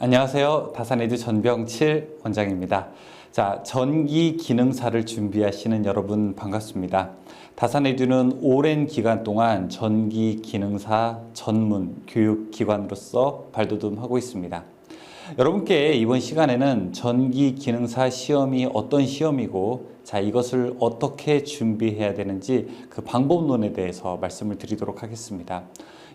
안녕하세요. 다산에듀 전병칠 원장입니다. 자, 전기 기능사를 준비하시는 여러분 반갑습니다. 다산에듀는 오랜 기간 동안 전기 기능사 전문 교육기관으로서 발돋움하고 있습니다. 여러분께 이번 시간에는 전기 기능사 시험이 어떤 시험이고, 자, 이것을 어떻게 준비해야 되는지 그 방법론에 대해서 말씀을 드리도록 하겠습니다.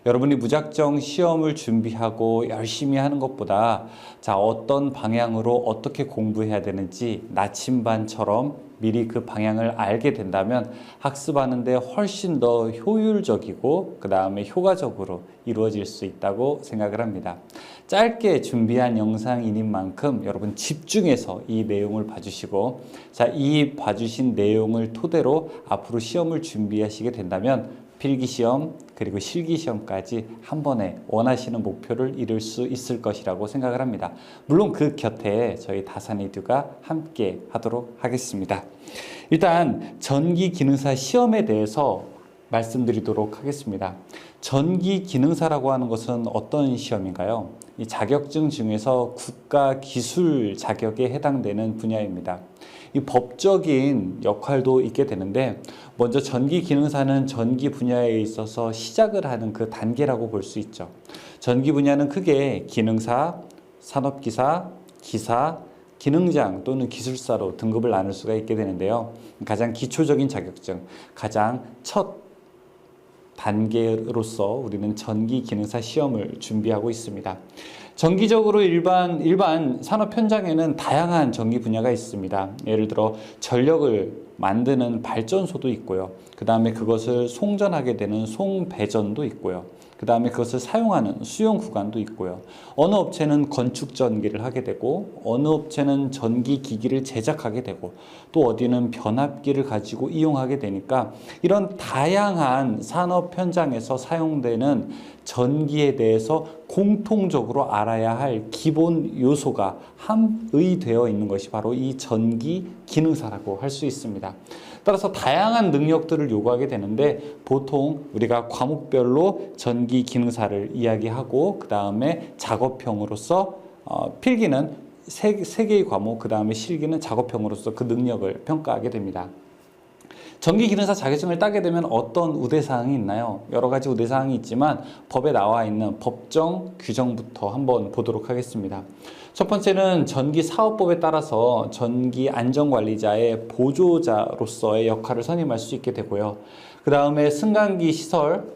여러분이 무작정 시험을 준비하고 열심히 하는 것보다 자, 어떤 방향으로 어떻게 공부해야 되는지 나침반처럼 미리 그 방향을 알게 된다면 학습하는 데 훨씬 더 효율적이고 그 다음에 효과적으로 이루어질 수 있다고 생각을 합니다. 짧게 준비한 영상인 만큼 여러분 집중해서 이 내용을 봐주시고, 자, 이 봐주신 내용을 토대로 앞으로 시험을 준비하시게 된다면 필기시험 그리고 실기시험까지 한 번에 원하시는 목표를 이룰 수 있을 것이라고 생각을 합니다. 물론 그 곁에 저희 다산에듀가 함께 하도록 하겠습니다. 일단 전기 기능사 시험에 대해서 말씀드리도록 하겠습니다. 전기 기능사라고 하는 것은 어떤 시험인가요? 이 자격증 중에서 국가 기술 자격에 해당되는 분야입니다. 이 법적인 역할도 있게 되는데, 먼저 전기 기능사는 전기 분야에 있어서 시작을 하는 그 단계라고 볼 수 있죠. 전기 분야는 크게 기능사, 산업기사, 기사, 기능장 또는 기술사로 등급을 나눌 수가 있게 되는데요. 가장 기초적인 자격증, 가장 첫 단계로서 우리는 전기 기능사 시험을 준비하고 있습니다. 정기적으로 일반 산업 현장에는 다양한 전기 분야가 있습니다. 예를 들어 전력을 만드는 발전소도 있고요. 그 다음에 그것을 송전하게 되는 송배전도 있고요. 그 다음에 그것을 사용하는 수용 구간도 있고요. 어느 업체는 건축 전기를 하게 되고, 어느 업체는 전기 기기를 제작하게 되고, 또 어디는 변압기를 가지고 이용하게 되니까 이런 다양한 산업 현장에서 사용되는 전기에 대해서 공통적으로 알아야 할 기본 요소가 함의되어 있는 것이 바로 이 전기 기능사라고 할 수 있습니다. 따라서 다양한 능력들을 요구하게 되는데, 보통 우리가 과목별로 전기 기능사를 이야기하고 그 다음에 작업형으로서 필기는 세 개의 과목, 그 다음에 실기는 작업형으로서 그 능력을 평가하게 됩니다. 전기 기능사 자격증을 따게 되면 어떤 우대사항이 있나요? 여러 가지 우대사항이 있지만 법에 나와 있는 법정 규정부터 한번 보도록 하겠습니다. 첫 번째는 전기사업법에 따라서 전기안전관리자의 보조자로서의 역할을 선임할 수 있게 되고요. 그 다음에 승강기 시설,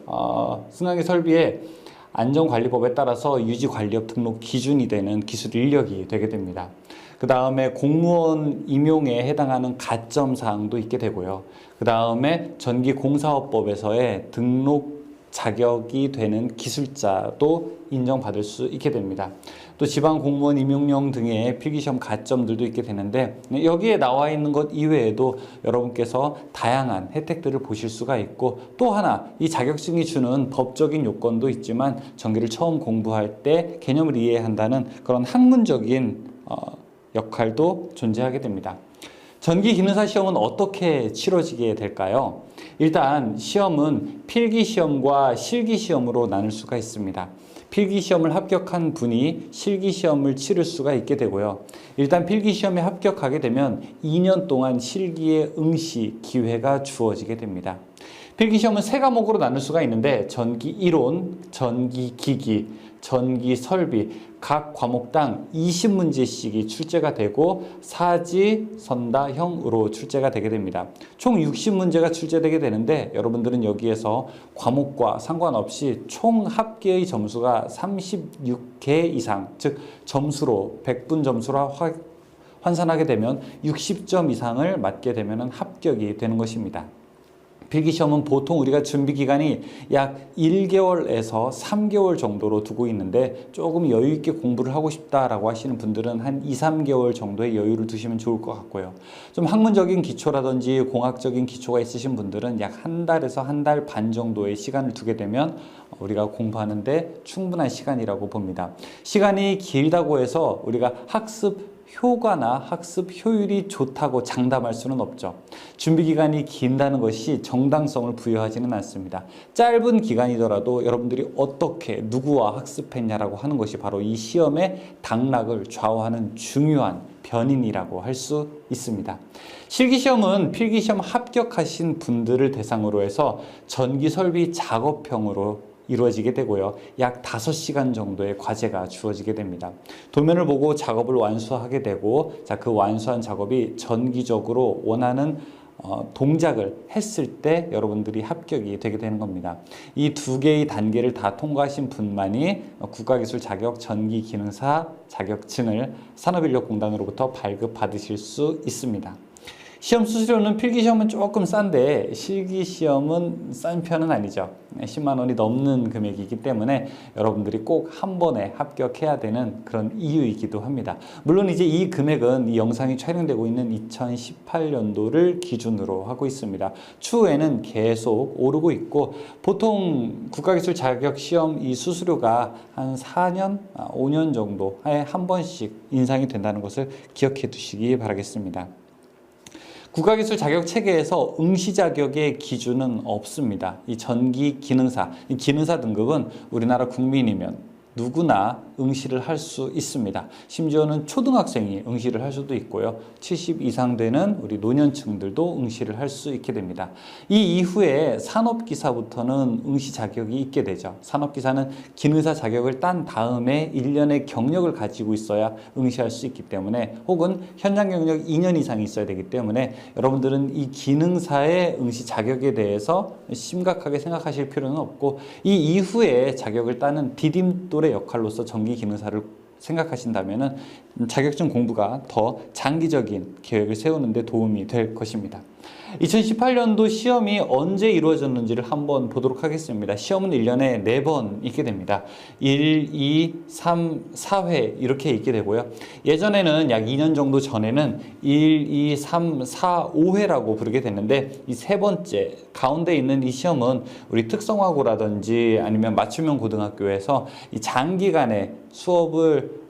승강기 설비에 안전관리법에 따라서 유지관리업 등록 기준이 되는 기술 인력이 되게 됩니다. 그 다음에 공무원 임용에 해당하는 가점 사항도 있게 되고요. 그 다음에 전기공사업법에서의 등록 자격이 되는 기술자도 인정받을 수 있게 됩니다. 또 지방공무원 임용령 등의 필기시험 가점들도 있게 되는데, 여기에 나와 있는 것 이외에도 여러분께서 다양한 혜택들을 보실 수가 있고, 또 하나 이 자격증이 주는 법적인 요건도 있지만 전기를 처음 공부할 때 개념을 이해한다는 그런 학문적인 역할도 존재하게 됩니다. 전기 기능사 시험은 어떻게 치러지게 될까요? 일단 시험은 필기시험과 실기시험으로 나눌 수가 있습니다. 필기시험을 합격한 분이 실기시험을 치를 수가 있게 되고요. 일단 필기시험에 합격하게 되면 2년 동안 실기의 응시 기회가 주어지게 됩니다. 필기시험은 세 과목으로 나눌 수가 있는데, 전기 이론, 전기 기기, 전기 설비 각 과목당 20문제씩이 출제가 되고 사지선다형으로 출제가 되게 됩니다. 총 60문제가 출제되게 되는데, 여러분들은 여기에서 과목과 상관없이 총 합계의 점수가 36개 이상, 즉 점수로 100분 점수로 환산하게 되면 60점 이상을 맞게 되면 합격이 되는 것입니다. 필기시험은 보통 우리가 준비기간이 약 1개월에서 3개월 정도로 두고 있는데, 조금 여유있게 공부를 하고 싶다라고 하시는 분들은 한 2, 3개월 정도의 여유를 두시면 좋을 것 같고요. 좀 학문적인 기초라든지 공학적인 기초가 있으신 분들은 약 한 달에서 한 달 반 정도의 시간을 두게 되면 우리가 공부하는데 충분한 시간이라고 봅니다. 시간이 길다고 해서 우리가 학습 효과나 학습 효율이 좋다고 장담할 수는 없죠. 준비 기간이 긴다는 것이 정당성을 부여하지는 않습니다. 짧은 기간이더라도 여러분들이 어떻게 누구와 학습했냐라고 하는 것이 바로 이 시험의 당락을 좌우하는 중요한 변인이라고 할 수 있습니다. 실기시험은 필기시험 합격하신 분들을 대상으로 해서 전기설비 작업형으로 이루어지게 되고요. 약 5시간 정도의 과제가 주어지게 됩니다. 도면을 보고 작업을 완수하게 되고, 그 완수한 작업이 전기적으로 원하는 동작을 했을 때 여러분들이 합격이 되게 되는 겁니다. 이 두 개의 단계를 다 통과하신 분만이 국가기술 자격 전기기능사 자격증을 산업인력공단으로부터 발급받으실 수 있습니다. 시험 수수료는 필기시험은 조금 싼데 실기시험은 싼 편은 아니죠. 10만 원이 넘는 금액이기 때문에 여러분들이 꼭 한 번에 합격해야 되는 그런 이유이기도 합니다. 물론 이제 이 금액은 이 영상이 촬영되고 있는 2018년도를 기준으로 하고 있습니다. 추후에는 계속 오르고 있고, 보통 국가기술 자격시험 이 수수료가 한 4년, 5년 정도에 한 번씩 인상이 된다는 것을 기억해 두시기 바라겠습니다. 국가기술 자격 체계에서 응시 자격의 기준은 없습니다. 이 전기 기능사, 이 기능사 등급은 우리나라 국민이면 누구나 응시를 할 수 있습니다. 심지어는 초등학생이 응시를 할 수도 있고요. 70 이상 되는 우리 노년층들도 응시를 할 수 있게 됩니다. 이 이후에 산업기사부터는 응시 자격이 있게 되죠. 산업기사는 기능사 자격을 딴 다음에 1년의 경력을 가지고 있어야 응시할 수 있기 때문에, 혹은 현장 경력 2년 이상이 있어야 되기 때문에 여러분들은 이 기능사의 응시 자격에 대해서 심각하게 생각하실 필요는 없고, 이 이후에 자격을 따는 디딤돌의 역할로서 전기 기능사를 생각하신다면 자격증 공부가 더 장기적인 계획을 세우는 데 도움이 될 것입니다. 2018년도 시험이 언제 이루어졌는지를 한번 보도록 하겠습니다. 시험은 1년에 4번 있게 됩니다. 1, 2, 3, 4회 이렇게 있게 되고요. 예전에는 약 2년 정도 전에는 1, 2, 3, 4, 5회라고 부르게 됐는데, 이 세 번째 가운데 있는 이 시험은 우리 특성화고라든지 아니면 맞춤형 고등학교에서 이 장기간의 수업을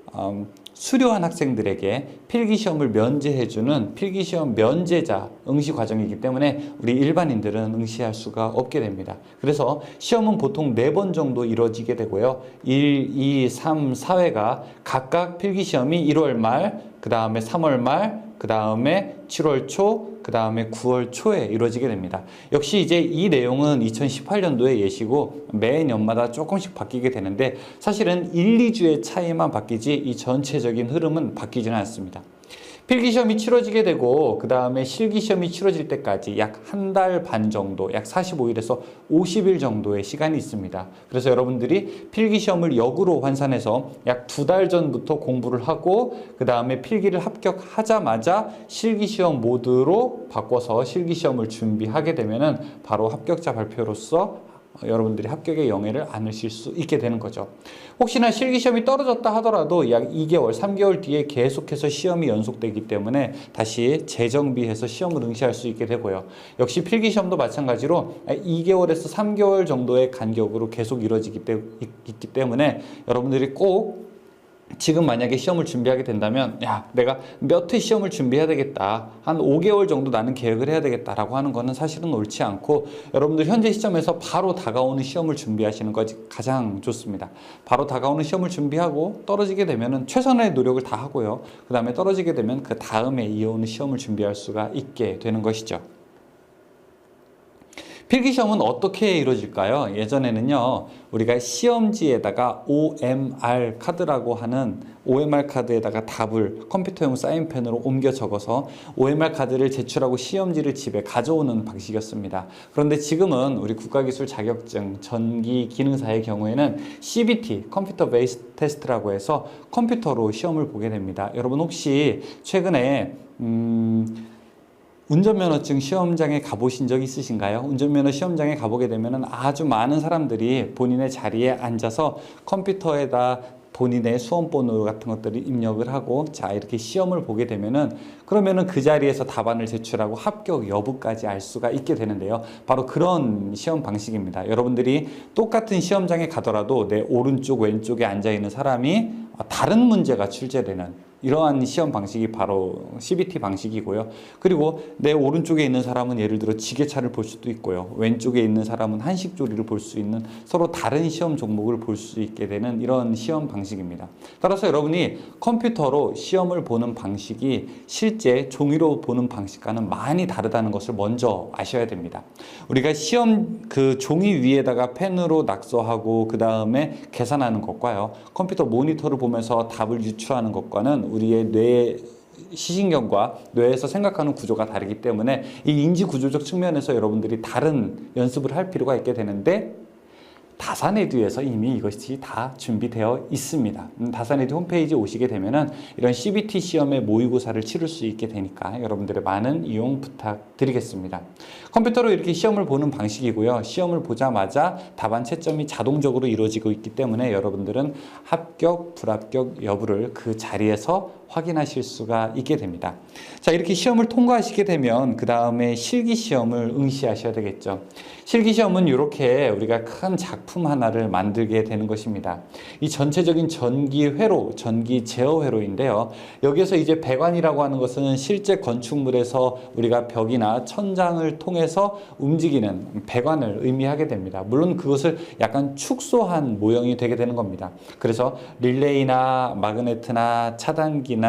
수료한 학생들에게 필기시험을 면제해주는 필기시험 면제자 응시 과정이기 때문에 우리 일반인들은 응시할 수가 없게 됩니다. 그래서 시험은 보통 4번 정도 이루어지게 되고요. 1, 2, 3, 4회가 각각 필기시험이 1월 말, 그 다음에 3월 말, 그 다음에 7월 초, 그 다음에 9월 초에 이루어지게 됩니다. 역시 이제 이 내용은 2018년도의 예시고 매년마다 조금씩 바뀌게 되는데, 사실은 1, 2주의 차이만 바뀌지 이 전체적인 흐름은 바뀌지는 않습니다. 필기시험이 치러지게 되고 그 다음에 실기시험이 치러질 때까지 약 한 달 반 정도, 약 45일에서 50일 정도의 시간이 있습니다. 그래서 여러분들이 필기시험을 역으로 환산해서 약 2달 전부터 공부를 하고, 그 다음에 필기를 합격하자마자 실기시험 모드로 바꿔서 실기시험을 준비하게 되면은 바로 합격자 발표로서 여러분들이 합격의 영예를 안으실 수 있게 되는 거죠. 혹시나 실기시험이 떨어졌다 하더라도 약 2개월, 3개월 뒤에 계속해서 시험이 연속되기 때문에 다시 재정비해서 시험을 응시할 수 있게 되고요. 역시 필기시험도 마찬가지로 2개월에서 3개월 정도의 간격으로 계속 이루어지기 때문에 여러분들이 꼭 지금 만약에 시험을 준비하게 된다면, 내가 몇 회 시험을 준비해야 되겠다, 한 5개월 정도 나는 계획을 해야 되겠다라고 하는 거는 사실은 옳지 않고, 여러분들 현재 시점에서 바로 다가오는 시험을 준비하시는 것이 가장 좋습니다. 바로 다가오는 시험을 준비하고 떨어지게 되면은 최선의 노력을 다 하고요. 그 다음에 떨어지게 되면 그 다음에 이어오는 시험을 준비할 수가 있게 되는 것이죠. 필기시험은 어떻게 이루어질까요? 예전에는요, 우리가 시험지에다가 OMR 카드라고 하는 OMR 카드에다가 답을 컴퓨터용 사인펜으로 옮겨 적어서 OMR 카드를 제출하고 시험지를 집에 가져오는 방식이었습니다. 그런데 지금은 우리 국가기술 자격증 전기 기능사의 경우에는 CBT, 컴퓨터 베이스 테스트라고 해서 컴퓨터로 시험을 보게 됩니다. 여러분 혹시 최근에 운전면허증 시험장에 가보신 적 있으신가요? 운전면허 시험장에 가보게 되면 아주 많은 사람들이 본인의 자리에 앉아서 컴퓨터에다 본인의 수험번호 같은 것들을 입력을 하고, 자, 이렇게 시험을 보게 되면은, 그러면은 그 자리에서 답안을 제출하고 합격 여부까지 알 수가 있게 되는데요. 바로 그런 시험 방식입니다. 여러분들이 똑같은 시험장에 가더라도 내 오른쪽 왼쪽에 앉아 있는 사람이 다른 문제가 출제되는 이러한 시험 방식이 바로 CBT 방식이고요. 그리고 내 오른쪽에 있는 사람은 예를 들어 지게차를 볼 수도 있고요. 왼쪽에 있는 사람은 한식조리를 볼 수 있는 서로 다른 시험 종목을 볼 수 있게 되는 이런 시험 방식입니다. 따라서 여러분이 컴퓨터로 시험을 보는 방식이 실제 종이로 보는 방식과는 많이 다르다는 것을 먼저 아셔야 됩니다. 우리가 시험 그 종이 위에다가 펜으로 낙서하고 그 다음에 계산하는 것과요. 컴퓨터 모니터를 보면서 답을 유추하는 것과는 우리의 뇌 시신경과 뇌에서 생각하는 구조가 다르기 때문에 이 인지 구조적 측면에서 여러분들이 다른 연습을 할 필요가 있게 되는데 다산에듀에서 이미 이것이 다 준비되어 있습니다. 다산에듀 홈페이지 오시게 되면은 이런 CBT 시험의 모의고사를 치를 수 있게 되니까 여러분들의 많은 이용 부탁드리겠습니다. 컴퓨터로 이렇게 시험을 보는 방식이고요. 시험을 보자마자 답안 채점이 자동적으로 이루어지고 있기 때문에 여러분들은 합격, 불합격 여부를 그 자리에서 확인하실 수가 있게 됩니다. 자, 이렇게 시험을 통과하시게 되면 그 다음에 실기시험을 응시하셔야 되겠죠. 실기시험은 이렇게 우리가 큰 작품 하나를 만들게 되는 것입니다. 이 전체적인 전기 회로, 전기 제어 회로인데요. 여기에서 이제 배관이라고 하는 것은 실제 건축물에서 우리가 벽이나 천장을 통해서 움직이는 배관을 의미하게 됩니다. 물론 그것을 약간 축소한 모형이 되게 되는 겁니다. 그래서 릴레이나 마그네트나 차단기나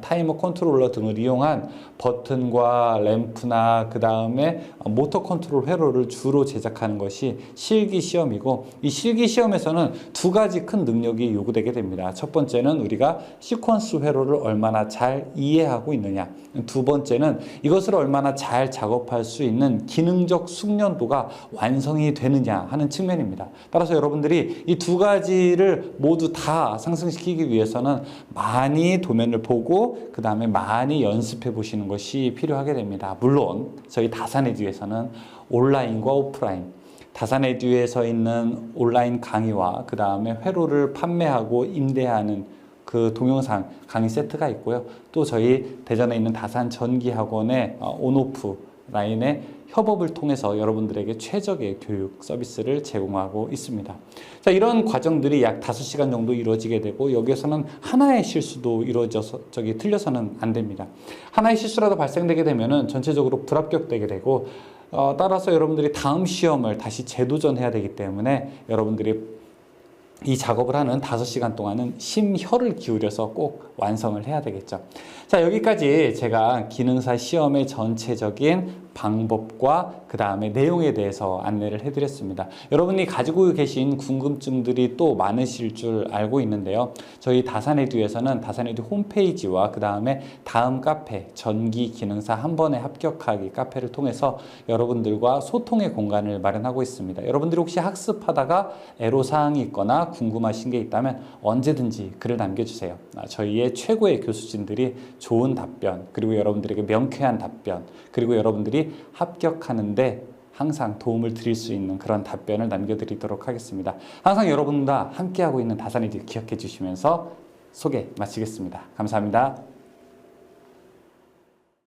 타이머 컨트롤러 등을 이용한 버튼과 램프나 그 다음에 모터 컨트롤 회로를 주로 제작하는 것이 실기시험이고, 이 실기시험에서는 두 가지 큰 능력이 요구되게 됩니다. 첫 번째는 우리가 시퀀스 회로를 얼마나 잘 이해하고 있느냐, 두 번째는 이것을 얼마나 잘 작업할 수 있는 기능적 숙련도가 완성이 되느냐 하는 측면입니다. 따라서 여러분들이 이 두 가지를 모두 다 상승시키기 위해서는 많이 도면을 보고 그 다음에 많이 연습해 보시는 것이 필요하게 됩니다. 물론 저희 다산에듀에서는 온라인과 오프라인, 다산에듀에서 있는 온라인 강의와 그 다음에 회로를 판매하고 임대하는 그 동영상 강의 세트가 있고요. 또 저희 대전에 있는 다산 전기학원의 온오프 라인의 협업을 통해서 여러분들에게 최적의 교육 서비스를 제공하고 있습니다. 자, 이런 과정들이 약 5시간 정도 이루어지게 되고, 여기에서는 하나의 실수도 이루어져서 틀려서는 안 됩니다. 하나의 실수라도 발생되게 되면은 전체적으로 불합격되게 되고, 따라서 여러분들이 다음 시험을 다시 재도전해야 되기 때문에 여러분들이 이 작업을 하는 5시간 동안은 심혈을 기울여서 꼭 완성을 해야 되겠죠. 자, 여기까지 제가 기능사 시험의 전체적인 방법과 그 다음에 내용에 대해서 안내를 해드렸습니다. 여러분이 가지고 계신 궁금증들이 또 많으실 줄 알고 있는데요. 저희 다산에듀에서는 다산에듀 홈페이지와 그 다음에 다음 카페, 전기 기능사 한 번에 합격하기 카페를 통해서 여러분들과 소통의 공간을 마련하고 있습니다. 여러분들이 혹시 학습하다가 애로사항이 있거나 궁금하신 게 있다면 언제든지 글을 남겨주세요. 저희의 최고의 교수진들이 좋은 답변, 그리고 여러분들에게 명쾌한 답변, 그리고 여러분들이 합격하는데 항상 도움을 드릴 수 있는 그런 답변을 남겨드리도록 하겠습니다. 항상 여러분과 함께하고 있는 다산에듀 기억해 주시면서 소개 마치겠습니다. 감사합니다.